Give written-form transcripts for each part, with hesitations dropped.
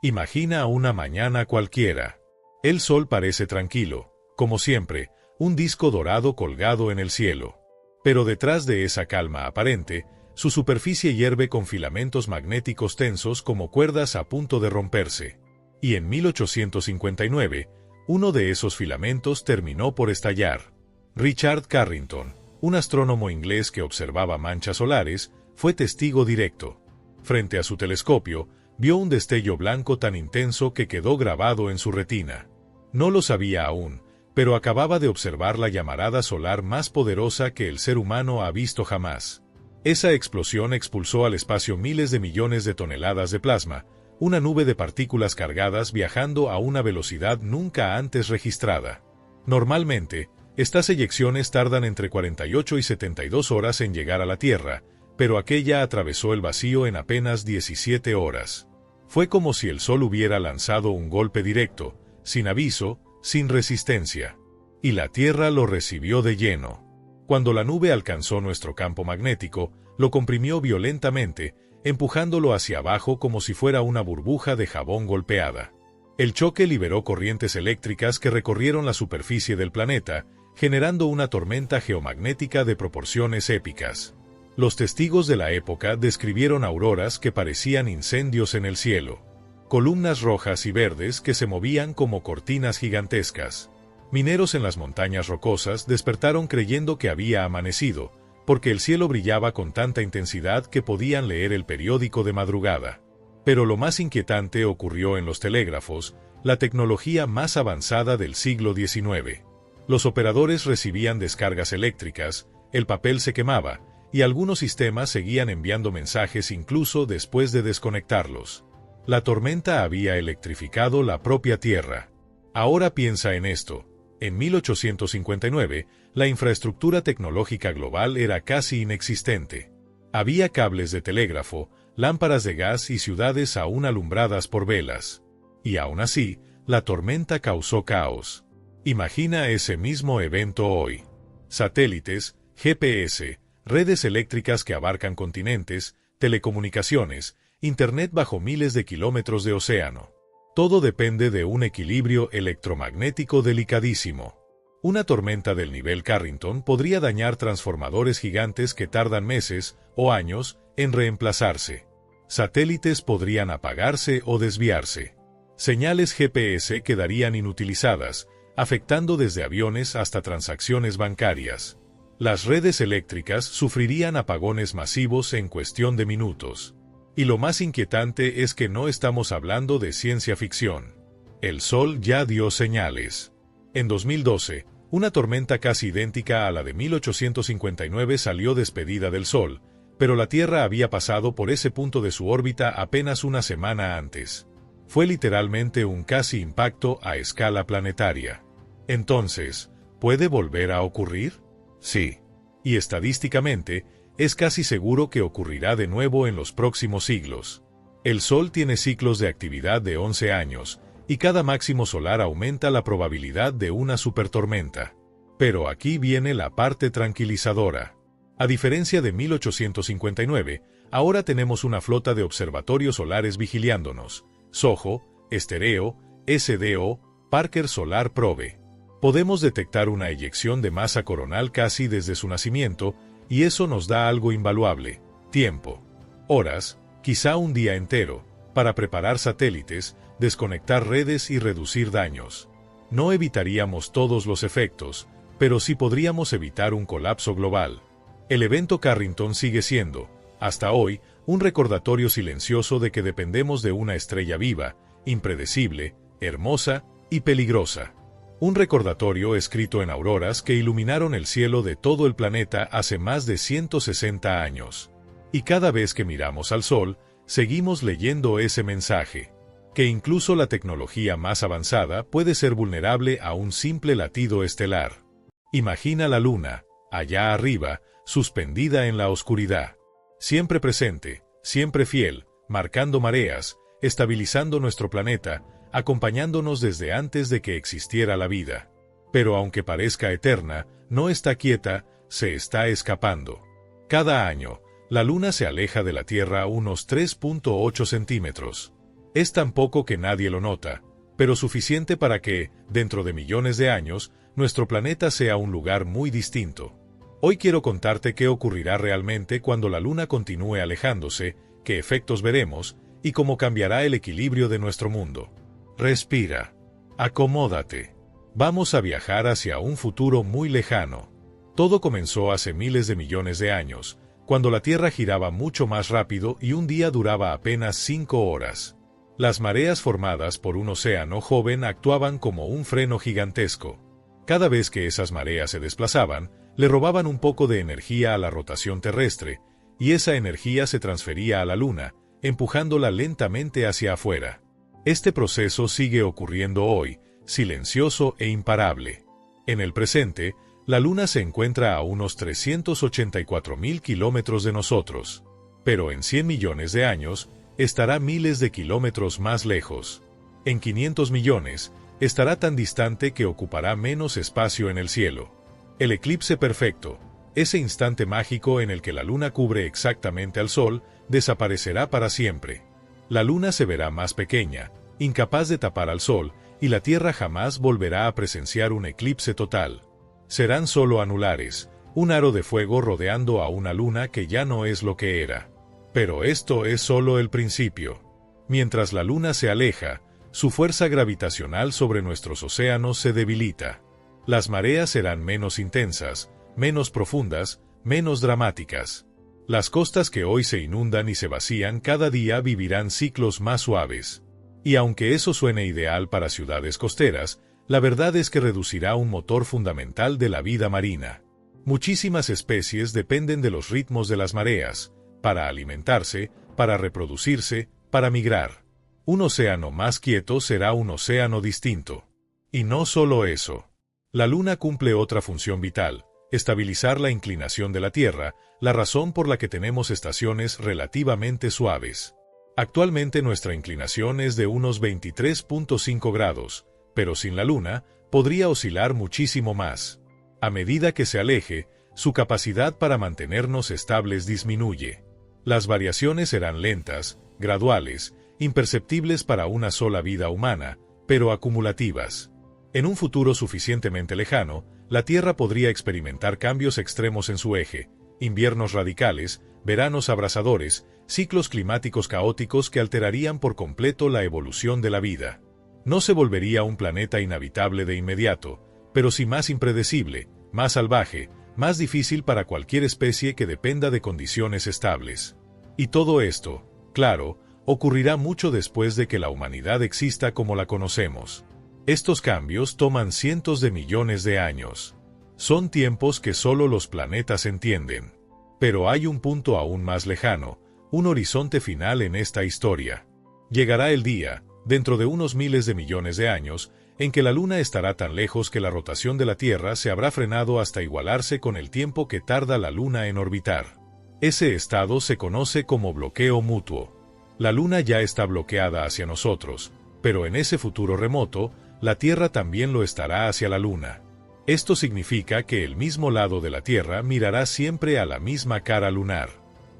Imagina una mañana cualquiera. El sol parece tranquilo, como siempre, un disco dorado colgado en el cielo. Pero detrás de esa calma aparente, su superficie hierve con filamentos magnéticos tensos como cuerdas a punto de romperse. Y en 1859, uno de esos filamentos terminó por estallar. Richard Carrington, un astrónomo inglés que observaba manchas solares, fue testigo directo. Frente a su telescopio, vio un destello blanco tan intenso que quedó grabado en su retina. No lo sabía aún, pero acababa de observar la llamarada solar más poderosa que el ser humano ha visto jamás. Esa explosión expulsó al espacio miles de millones de toneladas de plasma, una nube de partículas cargadas viajando a una velocidad nunca antes registrada. Normalmente, estas eyecciones tardan entre 48 y 72 horas en llegar a la Tierra, pero aquella atravesó el vacío en apenas 17 horas. Fue como si el Sol hubiera lanzado un golpe directo, sin aviso, sin resistencia. Y la Tierra lo recibió de lleno. Cuando la nube alcanzó nuestro campo magnético, lo comprimió violentamente, empujándolo hacia abajo como si fuera una burbuja de jabón golpeada. El choque liberó corrientes eléctricas que recorrieron la superficie del planeta, generando una tormenta geomagnética de proporciones épicas. Los testigos de la época describieron auroras que parecían incendios en el cielo, columnas rojas y verdes que se movían como cortinas gigantescas. Mineros en las montañas rocosas despertaron creyendo que había amanecido, porque el cielo brillaba con tanta intensidad que podían leer el periódico de madrugada. Pero lo más inquietante ocurrió en los telégrafos, la tecnología más avanzada del siglo XIX. Los operadores recibían descargas eléctricas, el papel se quemaba, y algunos sistemas seguían enviando mensajes incluso después de desconectarlos. La tormenta había electrificado la propia Tierra. Ahora piensa en esto. En 1859, la infraestructura tecnológica global era casi inexistente. Había cables de telégrafo, lámparas de gas y ciudades aún alumbradas por velas. Y aún así, la tormenta causó caos. Imagina ese mismo evento hoy. Satélites, GPS, redes eléctricas que abarcan continentes, telecomunicaciones, Internet bajo miles de kilómetros de océano. Todo depende de un equilibrio electromagnético delicadísimo. Una tormenta del nivel Carrington podría dañar transformadores gigantes que tardan meses o años en reemplazarse. Satélites podrían apagarse o desviarse. Señales GPS quedarían inutilizadas, afectando desde aviones hasta transacciones bancarias. Las redes eléctricas sufrirían apagones masivos en cuestión de minutos. Y lo más inquietante es que no estamos hablando de ciencia ficción. El Sol ya dio señales. En 2012, una tormenta casi idéntica a la de 1859 salió despedida del Sol, pero la Tierra había pasado por ese punto de su órbita apenas una semana antes. Fue literalmente un casi impacto a escala planetaria. Entonces, ¿puede volver a ocurrir? Sí. Y estadísticamente, es casi seguro que ocurrirá de nuevo en los próximos siglos. El Sol tiene ciclos de actividad de 11 años, y cada máximo solar aumenta la probabilidad de una supertormenta. Pero aquí viene la parte tranquilizadora. A diferencia de 1859, ahora tenemos una flota de observatorios solares vigilándonos: SOHO, Stereo, SDO, Parker Solar Probe. Podemos detectar una eyección de masa coronal casi desde su nacimiento, y eso nos da algo invaluable: tiempo. Horas, quizá un día entero, para preparar satélites, desconectar redes y reducir daños. No evitaríamos todos los efectos, pero sí podríamos evitar un colapso global. El evento Carrington sigue siendo, hasta hoy, un recordatorio silencioso de que dependemos de una estrella viva, impredecible, hermosa y peligrosa. Un recordatorio escrito en auroras que iluminaron el cielo de todo el planeta hace más de 160 años. Y cada vez que miramos al Sol, seguimos leyendo ese mensaje: que incluso la tecnología más avanzada puede ser vulnerable a un simple latido estelar. Imagina la Luna, allá arriba, suspendida en la oscuridad. Siempre presente, siempre fiel, marcando mareas, estabilizando nuestro planeta, acompañándonos desde antes de que existiera la vida. Pero aunque parezca eterna, no está quieta, se está escapando. Cada año, la Luna se aleja de la Tierra unos 3.8 centímetros. Es tan poco que nadie lo nota, pero suficiente para que, dentro de millones de años, nuestro planeta sea un lugar muy distinto. Hoy quiero contarte qué ocurrirá realmente cuando la Luna continúe alejándose, qué efectos veremos, y cómo cambiará el equilibrio de nuestro mundo. Respira. Acomódate. Vamos a viajar hacia un futuro muy lejano. Todo comenzó hace miles de millones de años, cuando la Tierra giraba mucho más rápido y un día duraba apenas 5 horas. Las mareas formadas por un océano joven actuaban como un freno gigantesco. Cada vez que esas mareas se desplazaban, le robaban un poco de energía a la rotación terrestre, y esa energía se transfería a la Luna, empujándola lentamente hacia afuera. Este proceso sigue ocurriendo hoy, silencioso e imparable. En el presente, la Luna se encuentra a unos 384.000 kilómetros de nosotros, pero en 100 millones de años estará miles de kilómetros más lejos. En 500 millones, estará tan distante que ocupará menos espacio en el cielo. El eclipse perfecto, ese instante mágico en el que la Luna cubre exactamente al Sol, desaparecerá para siempre. La Luna se verá más pequeña, incapaz de tapar al Sol, y la Tierra jamás volverá a presenciar un eclipse total. Serán solo anulares, un aro de fuego rodeando a una Luna que ya no es lo que era. Pero esto es solo el principio. Mientras la Luna se aleja, su fuerza gravitacional sobre nuestros océanos se debilita. Las mareas serán menos intensas, menos profundas, menos dramáticas. Las costas que hoy se inundan y se vacían cada día vivirán ciclos más suaves. Y aunque eso suene ideal para ciudades costeras, la verdad es que reducirá un motor fundamental de la vida marina. Muchísimas especies dependen de los ritmos de las mareas, para alimentarse, para reproducirse, para migrar. Un océano más quieto será un océano distinto. Y no solo eso. La Luna cumple otra función vital: estabilizar la inclinación de la Tierra, la razón por la que tenemos estaciones relativamente suaves. Actualmente nuestra inclinación es de unos 23.5 grados, pero sin la Luna, podría oscilar muchísimo más. A medida que se aleje, su capacidad para mantenernos estables disminuye. Las variaciones serán lentas, graduales, imperceptibles para una sola vida humana, pero acumulativas. En un futuro suficientemente lejano, la Tierra podría experimentar cambios extremos en su eje, inviernos radicales, veranos abrasadores, ciclos climáticos caóticos que alterarían por completo la evolución de la vida. No se volvería un planeta inhabitable de inmediato, pero sí más impredecible, más salvaje, más difícil para cualquier especie que dependa de condiciones estables. Y todo esto, claro, ocurrirá mucho después de que la humanidad exista como la conocemos. Estos cambios toman cientos de millones de años. Son tiempos que solo los planetas entienden. Pero hay un punto aún más lejano, un horizonte final en esta historia. Llegará el día, dentro de unos miles de millones de años, en que la Luna estará tan lejos que la rotación de la Tierra se habrá frenado hasta igualarse con el tiempo que tarda la Luna en orbitar. Ese estado se conoce como bloqueo mutuo. La Luna ya está bloqueada hacia nosotros, pero en ese futuro remoto, la Tierra también lo estará hacia la Luna. Esto significa que el mismo lado de la Tierra mirará siempre a la misma cara lunar.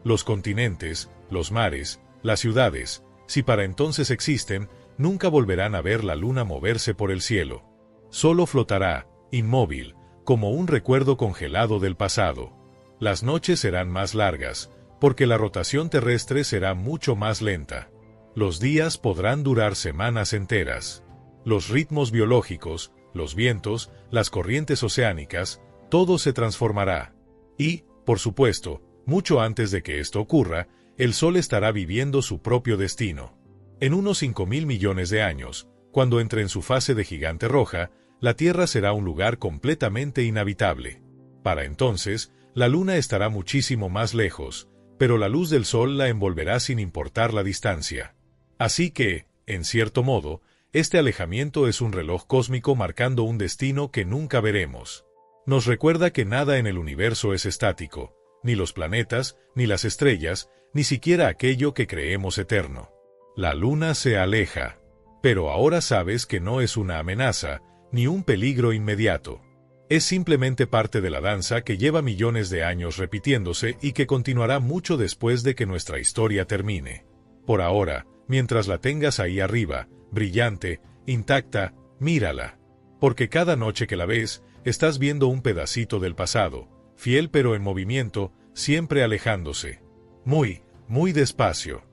Los continentes, los mares, las ciudades, si para entonces existen, nunca volverán a ver la Luna moverse por el cielo. Solo flotará, inmóvil, como un recuerdo congelado del pasado. Las noches serán más largas, porque la rotación terrestre será mucho más lenta. Los días podrán durar semanas enteras. Los ritmos biológicos, los vientos, las corrientes oceánicas, todo se transformará. Y, por supuesto, mucho antes de que esto ocurra, el Sol estará viviendo su propio destino. En unos 5.000 millones de años, cuando entre en su fase de gigante roja, la Tierra será un lugar completamente inhabitable. Para entonces, la Luna estará muchísimo más lejos, pero la luz del Sol la envolverá sin importar la distancia. Así que, en cierto modo, este alejamiento es un reloj cósmico marcando un destino que nunca veremos. Nos recuerda que nada en el universo es estático, ni los planetas, ni las estrellas, ni siquiera aquello que creemos eterno. La Luna se aleja, pero ahora sabes que no es una amenaza, ni un peligro inmediato. Es simplemente parte de la danza que lleva millones de años repitiéndose y que continuará mucho después de que nuestra historia termine. Por ahora, mientras la tengas ahí arriba, brillante, intacta, mírala. Porque cada noche que la ves, estás viendo un pedacito del pasado, fiel pero en movimiento, siempre alejándose. Muy, muy despacio.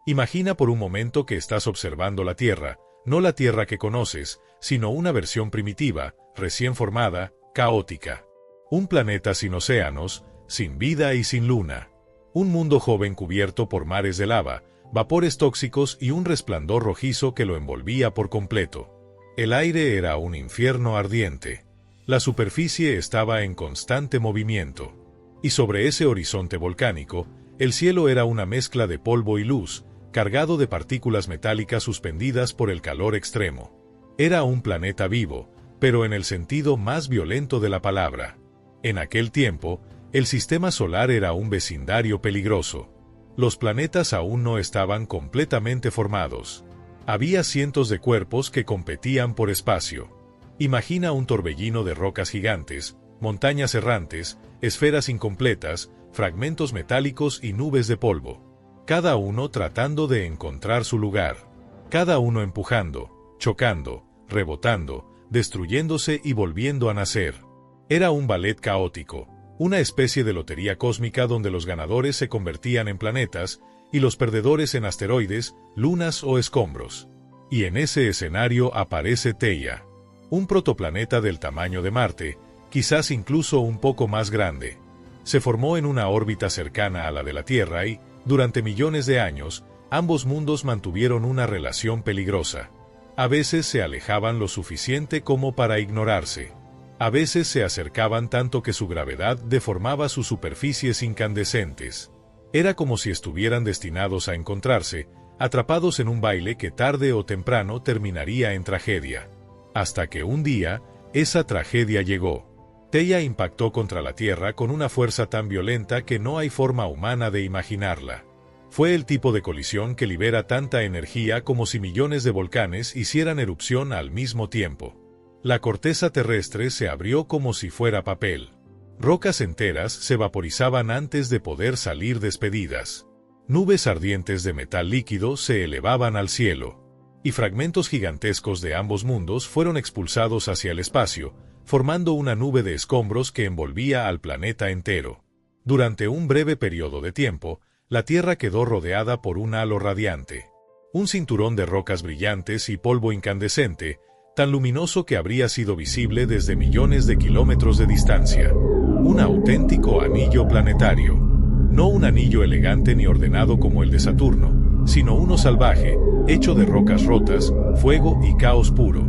Imagina por un momento que estás observando la Tierra, no la Tierra que conoces, sino una versión primitiva, recién formada, caótica. Un planeta sin océanos, sin vida y sin luna. Un mundo joven cubierto por mares de lava, vapores tóxicos y un resplandor rojizo que lo envolvía por completo. El aire era un infierno ardiente. La superficie estaba en constante movimiento. Y sobre ese horizonte volcánico, el cielo era una mezcla de polvo y luz, cargado de partículas metálicas suspendidas por el calor extremo. Era un planeta vivo, pero en el sentido más violento de la palabra. En aquel tiempo, el sistema solar era un vecindario peligroso. Los planetas aún no estaban completamente formados. Había cientos de cuerpos que competían por espacio. Imagina un torbellino de rocas gigantes, montañas errantes, esferas incompletas, fragmentos metálicos y nubes de polvo. Cada uno tratando de encontrar su lugar. Cada uno empujando, chocando, rebotando, destruyéndose y volviendo a nacer. Era un ballet caótico, una especie de lotería cósmica donde los ganadores se convertían en planetas y los perdedores en asteroides, lunas o escombros. Y en ese escenario aparece Theia, un protoplaneta del tamaño de Marte, quizás incluso un poco más grande. Se formó en una órbita cercana a la de la Tierra y, durante millones de años, ambos mundos mantuvieron una relación peligrosa. A veces se alejaban lo suficiente como para ignorarse. A veces se acercaban tanto que su gravedad deformaba sus superficies incandescentes. Era como si estuvieran destinados a encontrarse, atrapados en un baile que tarde o temprano terminaría en tragedia. Hasta que un día, esa tragedia llegó. Theia impactó contra la Tierra con una fuerza tan violenta que no hay forma humana de imaginarla. Fue el tipo de colisión que libera tanta energía como si millones de volcanes hicieran erupción al mismo tiempo. La corteza terrestre se abrió como si fuera papel. Rocas enteras se vaporizaban antes de poder salir despedidas. Nubes ardientes de metal líquido se elevaban al cielo. Y fragmentos gigantescos de ambos mundos fueron expulsados hacia el espacio, formando una nube de escombros que envolvía al planeta entero. Durante un breve periodo de tiempo, la Tierra quedó rodeada por un halo radiante. Un cinturón de rocas brillantes y polvo incandescente, tan luminoso que habría sido visible desde millones de kilómetros de distancia. Un auténtico anillo planetario. No un anillo elegante ni ordenado como el de Saturno, sino uno salvaje, hecho de rocas rotas, fuego y caos puro.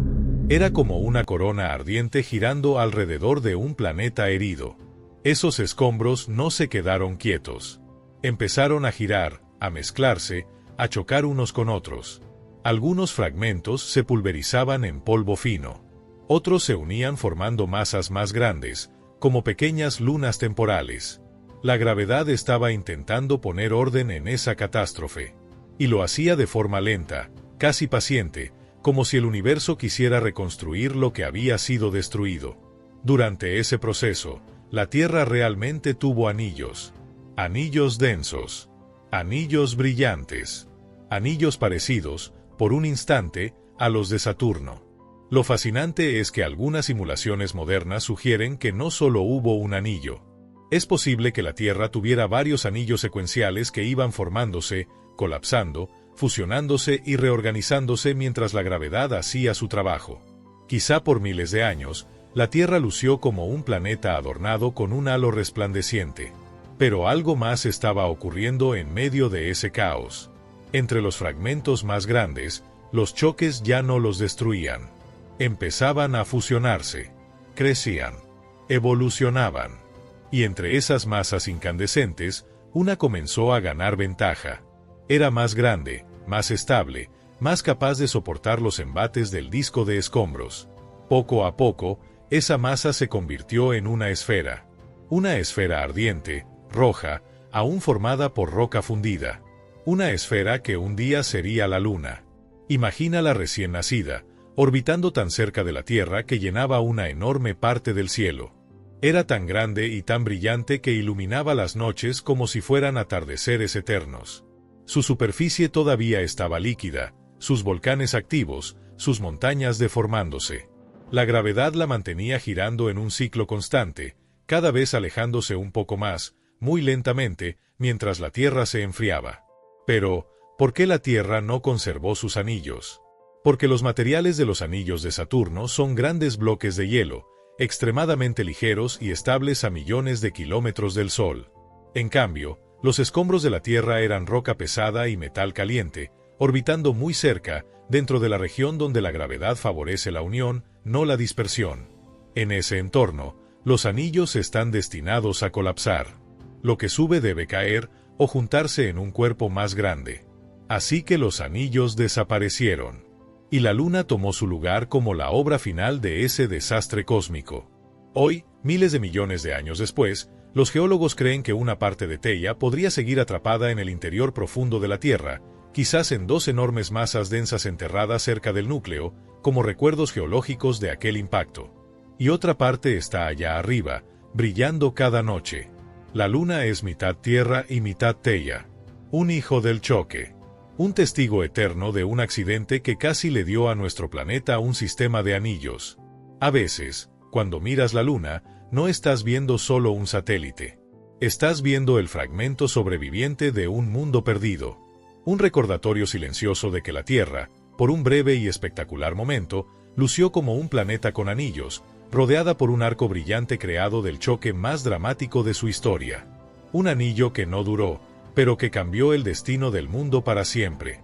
Era como una corona ardiente girando alrededor de un planeta herido. Esos escombros no se quedaron quietos. Empezaron a girar, a mezclarse, a chocar unos con otros. Algunos fragmentos se pulverizaban en polvo fino. Otros se unían formando masas más grandes, como pequeñas lunas temporales. La gravedad estaba intentando poner orden en esa catástrofe. Y lo hacía de forma lenta, casi paciente, como si el universo quisiera reconstruir lo que había sido destruido. Durante ese proceso, la Tierra realmente tuvo anillos. Anillos densos. Anillos brillantes. Anillos parecidos, por un instante, a los de Saturno. Lo fascinante es que algunas simulaciones modernas sugieren que no solo hubo un anillo. Es posible que la Tierra tuviera varios anillos secuenciales que iban formándose, colapsando, fusionándose y reorganizándose mientras la gravedad hacía su trabajo. Quizá por miles de años, la Tierra lució como un planeta adornado con un halo resplandeciente. Pero algo más estaba ocurriendo en medio de ese caos. Entre los fragmentos más grandes, los choques ya no los destruían. Empezaban a fusionarse, crecían, evolucionaban. Y entre esas masas incandescentes, una comenzó a ganar ventaja. Era más grande, más estable, más capaz de soportar los embates del disco de escombros. Poco a poco, esa masa se convirtió en una esfera ardiente, roja, aún formada por roca fundida. Una esfera que un día sería la Luna. Imagínala recién nacida, orbitando tan cerca de la Tierra que llenaba una enorme parte del cielo. Era tan grande y tan brillante que iluminaba las noches como si fueran atardeceres eternos. Su superficie todavía estaba líquida, sus volcanes activos, sus montañas deformándose. La gravedad la mantenía girando en un ciclo constante, cada vez alejándose un poco más, muy lentamente, mientras la Tierra se enfriaba. Pero, ¿por qué la Tierra no conservó sus anillos? Porque los materiales de los anillos de Saturno son grandes bloques de hielo, extremadamente ligeros y estables a millones de kilómetros del Sol. En cambio, los escombros de la Tierra eran roca pesada y metal caliente, orbitando muy cerca, dentro de la región donde la gravedad favorece la unión, no la dispersión. En ese entorno, los anillos están destinados a colapsar. Lo que sube debe caer o juntarse en un cuerpo más grande. Así que los anillos desaparecieron. Y la Luna tomó su lugar como la obra final de ese desastre cósmico. Hoy, miles de millones de años después, los geólogos creen que una parte de Theia podría seguir atrapada en el interior profundo de la Tierra, quizás en dos enormes masas densas enterradas cerca del núcleo, como recuerdos geológicos de aquel impacto. Y otra parte está allá arriba, brillando cada noche. La Luna es mitad Tierra y mitad Theia. Un hijo del choque. Un testigo eterno de un accidente que casi le dio a nuestro planeta un sistema de anillos. A veces, cuando miras la Luna, no estás viendo solo un satélite. Estás viendo el fragmento sobreviviente de un mundo perdido. Un recordatorio silencioso de que la Tierra, por un breve y espectacular momento, lució como un planeta con anillos, rodeada por un arco brillante creado del choque más dramático de su historia. Un anillo que no duró, pero que cambió el destino del mundo para siempre.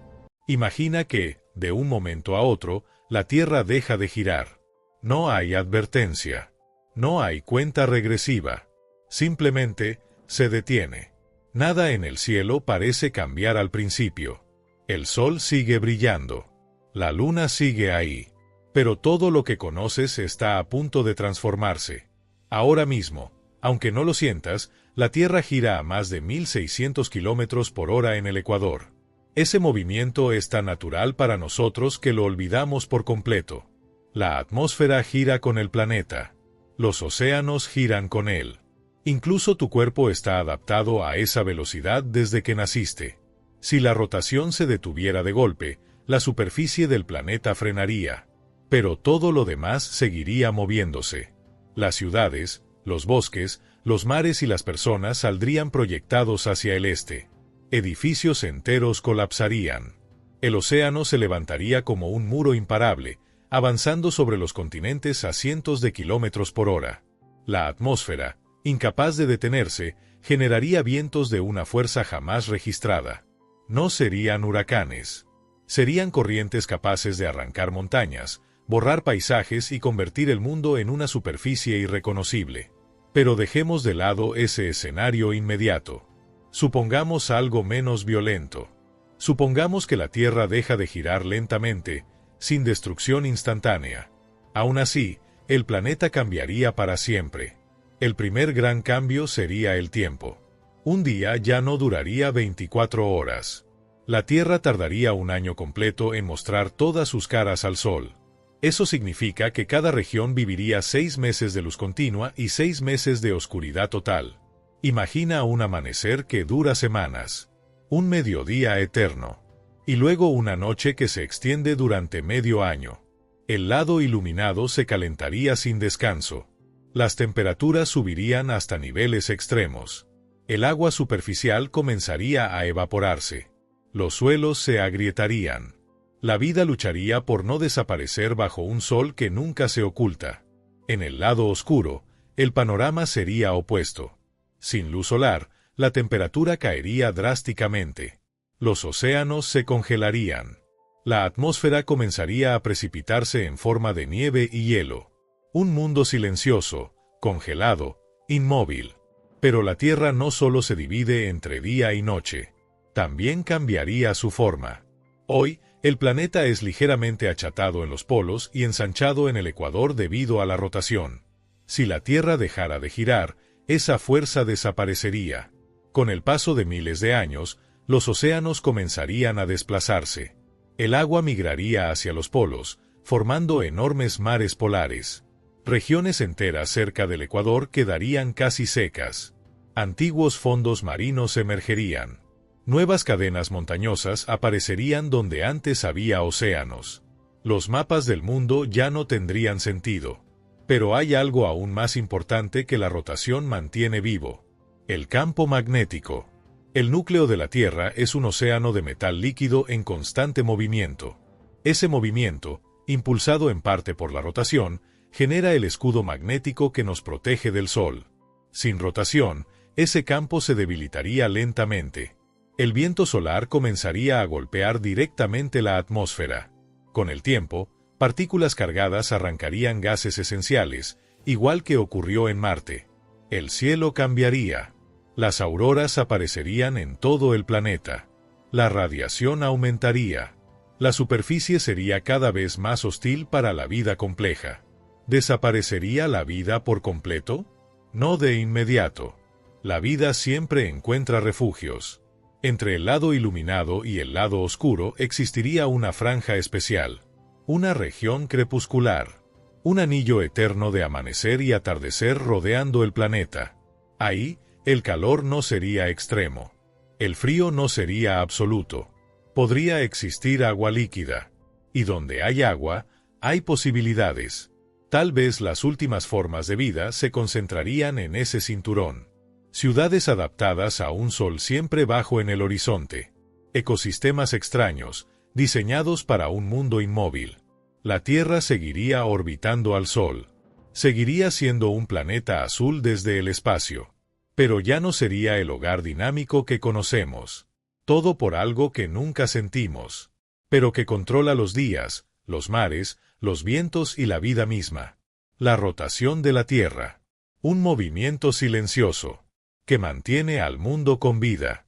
Imagina que, de un momento a otro, la Tierra deja de girar. No hay advertencia. No hay cuenta regresiva. Simplemente, se detiene. Nada en el cielo parece cambiar al principio. El sol sigue brillando. La luna sigue ahí. Pero todo lo que conoces está a punto de transformarse. Ahora mismo, aunque no lo sientas, la Tierra gira a más de 1.600 kilómetros por hora en el ecuador. Ese movimiento es tan natural para nosotros que lo olvidamos por completo. La atmósfera gira con el planeta. Los océanos giran con él. Incluso tu cuerpo está adaptado a esa velocidad desde que naciste. Si la rotación se detuviera de golpe, la superficie del planeta frenaría. Pero todo lo demás seguiría moviéndose. Las ciudades, los bosques, los mares y las personas saldrían proyectados hacia el este. Edificios enteros colapsarían. El océano se levantaría como un muro imparable, avanzando sobre los continentes a cientos de kilómetros por hora. La atmósfera, incapaz de detenerse, generaría vientos de una fuerza jamás registrada. No serían huracanes. Serían corrientes capaces de arrancar montañas, borrar paisajes y convertir el mundo en una superficie irreconocible. Pero dejemos de lado ese escenario inmediato. Supongamos algo menos violento. Supongamos que la Tierra deja de girar lentamente, sin destrucción instantánea. Aún así, el planeta cambiaría para siempre. El primer gran cambio sería el tiempo. Un día ya no duraría 24 horas. La Tierra tardaría un año completo en mostrar todas sus caras al Sol. Eso significa que cada región viviría 6 meses de luz continua y 6 meses de oscuridad total. Imagina un amanecer que dura semanas, un mediodía eterno, y luego una noche que se extiende durante medio año. El lado iluminado se calentaría sin descanso. Las temperaturas subirían hasta niveles extremos. El agua superficial comenzaría a evaporarse. Los suelos se agrietarían. La vida lucharía por no desaparecer bajo un sol que nunca se oculta. En el lado oscuro, el panorama sería opuesto. Sin luz solar, la temperatura caería drásticamente. Los océanos se congelarían. La atmósfera comenzaría a precipitarse en forma de nieve y hielo. Un mundo silencioso, congelado, inmóvil. Pero la Tierra no solo se divide entre día y noche. También cambiaría su forma. Hoy, el planeta es ligeramente achatado en los polos y ensanchado en el ecuador debido a la rotación. Si la Tierra dejara de girar, esa fuerza desaparecería. Con el paso de miles de años, los océanos comenzarían a desplazarse. El agua migraría hacia los polos, formando enormes mares polares. Regiones enteras cerca del ecuador quedarían casi secas. Antiguos fondos marinos emergerían. Nuevas cadenas montañosas aparecerían donde antes había océanos. Los mapas del mundo ya no tendrían sentido. Pero hay algo aún más importante que la rotación mantiene vivo: el campo magnético. El núcleo de la Tierra es un océano de metal líquido en constante movimiento. Ese movimiento, impulsado en parte por la rotación, genera el escudo magnético que nos protege del Sol. Sin rotación, ese campo se debilitaría lentamente. El viento solar comenzaría a golpear directamente la atmósfera. Con el tiempo, partículas cargadas arrancarían gases esenciales, igual que ocurrió en Marte. El cielo cambiaría. Las auroras aparecerían en todo el planeta. La radiación aumentaría. La superficie sería cada vez más hostil para la vida compleja. ¿Desaparecería la vida por completo? No de inmediato. La vida siempre encuentra refugios. Entre el lado iluminado y el lado oscuro existiría una franja especial. Una región crepuscular. Un anillo eterno de amanecer y atardecer rodeando el planeta. Ahí, el calor no sería extremo. El frío no sería absoluto. Podría existir agua líquida. Y donde hay agua, hay posibilidades. Tal vez las últimas formas de vida se concentrarían en ese cinturón. Ciudades adaptadas a un sol siempre bajo en el horizonte. Ecosistemas extraños, diseñados para un mundo inmóvil. La Tierra seguiría orbitando al Sol. Seguiría siendo un planeta azul desde el espacio. Pero ya no sería el hogar dinámico que conocemos. Todo por algo que nunca sentimos. Pero que controla los días, los mares, los vientos y la vida misma. La rotación de la Tierra. Un movimiento silencioso que mantiene al mundo con vida.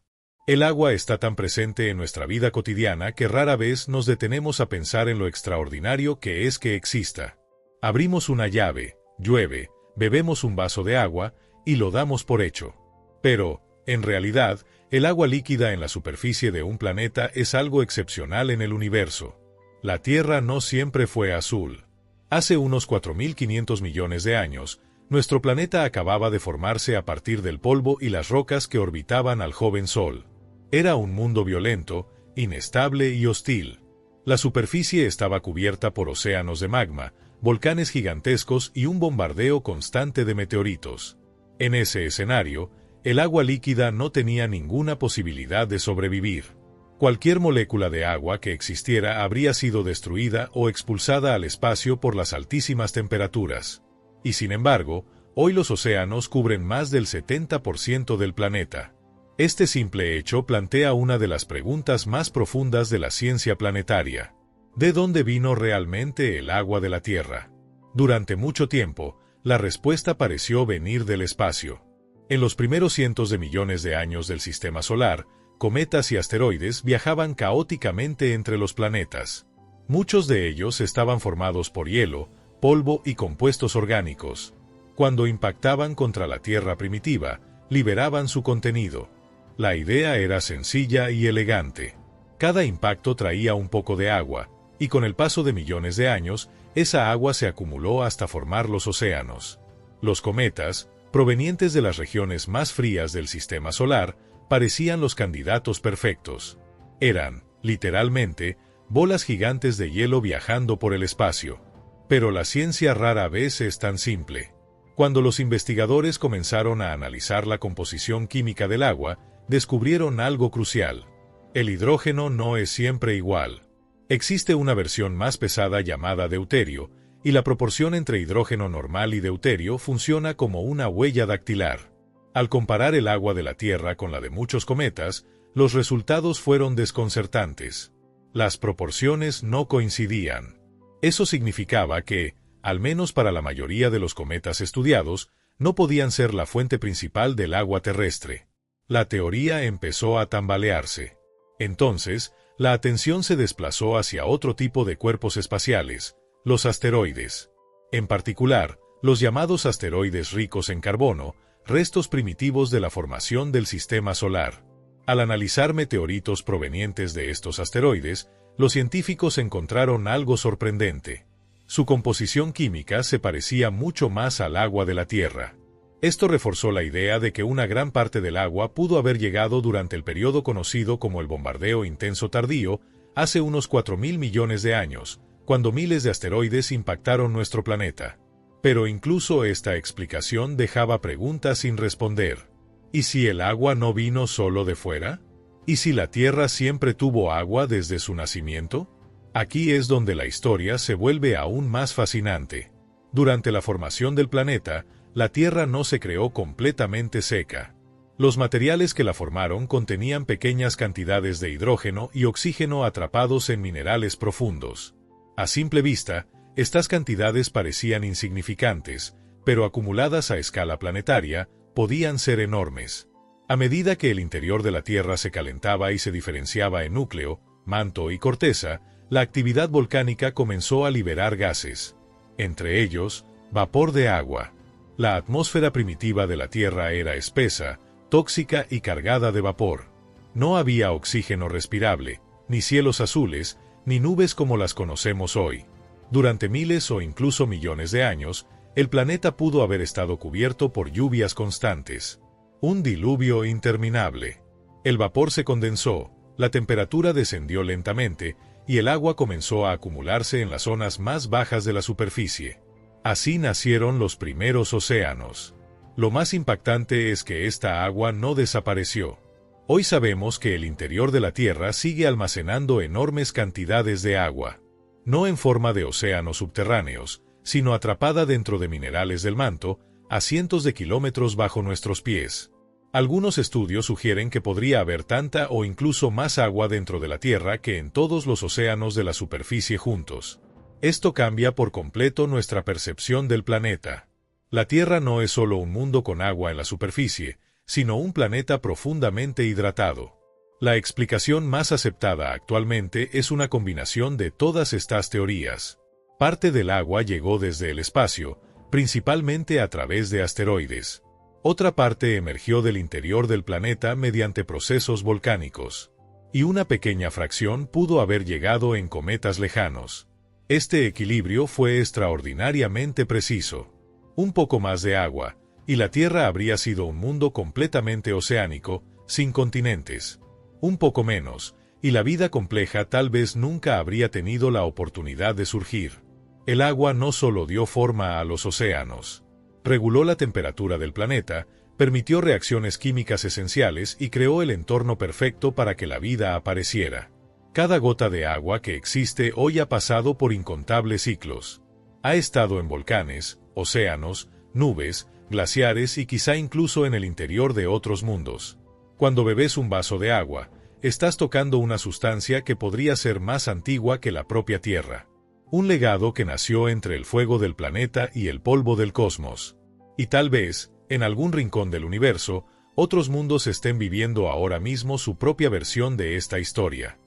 El agua está tan presente en nuestra vida cotidiana que rara vez nos detenemos a pensar en lo extraordinario que es que exista. Abrimos una llave, llueve, bebemos un vaso de agua y lo damos por hecho. Pero, en realidad, el agua líquida en la superficie de un planeta es algo excepcional en el universo. La Tierra no siempre fue azul. Hace unos 4.500 millones de años, nuestro planeta acababa de formarse a partir del polvo y las rocas que orbitaban al joven Sol. Era un mundo violento, inestable y hostil. La superficie estaba cubierta por océanos de magma, volcanes gigantescos y un bombardeo constante de meteoritos. En ese escenario, el agua líquida no tenía ninguna posibilidad de sobrevivir. Cualquier molécula de agua que existiera habría sido destruida o expulsada al espacio por las altísimas temperaturas. Y sin embargo, hoy los océanos cubren más del 70% del planeta. Este simple hecho plantea una de las preguntas más profundas de la ciencia planetaria. ¿De dónde vino realmente el agua de la Tierra? Durante mucho tiempo, la respuesta pareció venir del espacio. En los primeros cientos de millones de años del sistema solar, cometas y asteroides viajaban caóticamente entre los planetas. Muchos de ellos estaban formados por hielo, polvo y compuestos orgánicos. Cuando impactaban contra la Tierra primitiva, liberaban su contenido. La idea era sencilla y elegante. Cada impacto traía un poco de agua, y con el paso de millones de años, esa agua se acumuló hasta formar los océanos. Los cometas, provenientes de las regiones más frías del sistema solar, parecían los candidatos perfectos. Eran, literalmente, bolas gigantes de hielo viajando por el espacio. Pero la ciencia rara vez es tan simple. Cuando los investigadores comenzaron a analizar la composición química del agua, descubrieron algo crucial. El hidrógeno no es siempre igual. Existe una versión más pesada llamada deuterio, y la proporción entre hidrógeno normal y deuterio funciona como una huella dactilar. Al comparar el agua de la Tierra con la de muchos cometas, los resultados fueron desconcertantes. Las proporciones no coincidían. Eso significaba que, al menos para la mayoría de los cometas estudiados, no podían ser la fuente principal del agua terrestre. La teoría empezó a tambalearse. Entonces, la atención se desplazó hacia otro tipo de cuerpos espaciales, los asteroides. En particular, los llamados asteroides ricos en carbono, restos primitivos de la formación del sistema solar. Al analizar meteoritos provenientes de estos asteroides, los científicos encontraron algo sorprendente. Su composición química se parecía mucho más al agua de la Tierra. Esto reforzó la idea de que una gran parte del agua pudo haber llegado durante el periodo conocido como el bombardeo intenso tardío, hace unos 4.000 millones de años, cuando miles de asteroides impactaron nuestro planeta. Pero incluso esta explicación dejaba preguntas sin responder. ¿Y si el agua no vino solo de fuera? ¿Y si la Tierra siempre tuvo agua desde su nacimiento? Aquí es donde la historia se vuelve aún más fascinante. Durante la formación del planeta, la Tierra no se creó completamente seca. Los materiales que la formaron contenían pequeñas cantidades de hidrógeno y oxígeno atrapados en minerales profundos. A simple vista, estas cantidades parecían insignificantes, pero acumuladas a escala planetaria, podían ser enormes. A medida que el interior de la Tierra se calentaba y se diferenciaba en núcleo, manto y corteza, la actividad volcánica comenzó a liberar gases. Entre ellos, vapor de agua. La atmósfera primitiva de la Tierra era espesa, tóxica y cargada de vapor. No había oxígeno respirable, ni cielos azules, ni nubes como las conocemos hoy. Durante miles o incluso millones de años, el planeta pudo haber estado cubierto por lluvias constantes. Un diluvio interminable. El vapor se condensó, la temperatura descendió lentamente, y el agua comenzó a acumularse en las zonas más bajas de la superficie. Así nacieron los primeros océanos. Lo más impactante es que esta agua no desapareció. Hoy sabemos que el interior de la Tierra sigue almacenando enormes cantidades de agua. No en forma de océanos subterráneos, sino atrapada dentro de minerales del manto, a cientos de kilómetros bajo nuestros pies. Algunos estudios sugieren que podría haber tanta o incluso más agua dentro de la Tierra que en todos los océanos de la superficie juntos. Esto cambia por completo nuestra percepción del planeta. La Tierra no es solo un mundo con agua en la superficie, sino un planeta profundamente hidratado. La explicación más aceptada actualmente es una combinación de todas estas teorías. Parte del agua llegó desde el espacio, principalmente a través de asteroides. Otra parte emergió del interior del planeta mediante procesos volcánicos. Y una pequeña fracción pudo haber llegado en cometas lejanos. Este equilibrio fue extraordinariamente preciso. Un poco más de agua, y la Tierra habría sido un mundo completamente oceánico, sin continentes. Un poco menos, y la vida compleja tal vez nunca habría tenido la oportunidad de surgir. El agua no solo dio forma a los océanos. Reguló la temperatura del planeta, permitió reacciones químicas esenciales y creó el entorno perfecto para que la vida apareciera. Cada gota de agua que existe hoy ha pasado por incontables ciclos. Ha estado en volcanes, océanos, nubes, glaciares y quizá incluso en el interior de otros mundos. Cuando bebes un vaso de agua, estás tocando una sustancia que podría ser más antigua que la propia Tierra. Un legado que nació entre el fuego del planeta y el polvo del cosmos. Y tal vez, en algún rincón del universo, otros mundos estén viviendo ahora mismo su propia versión de esta historia.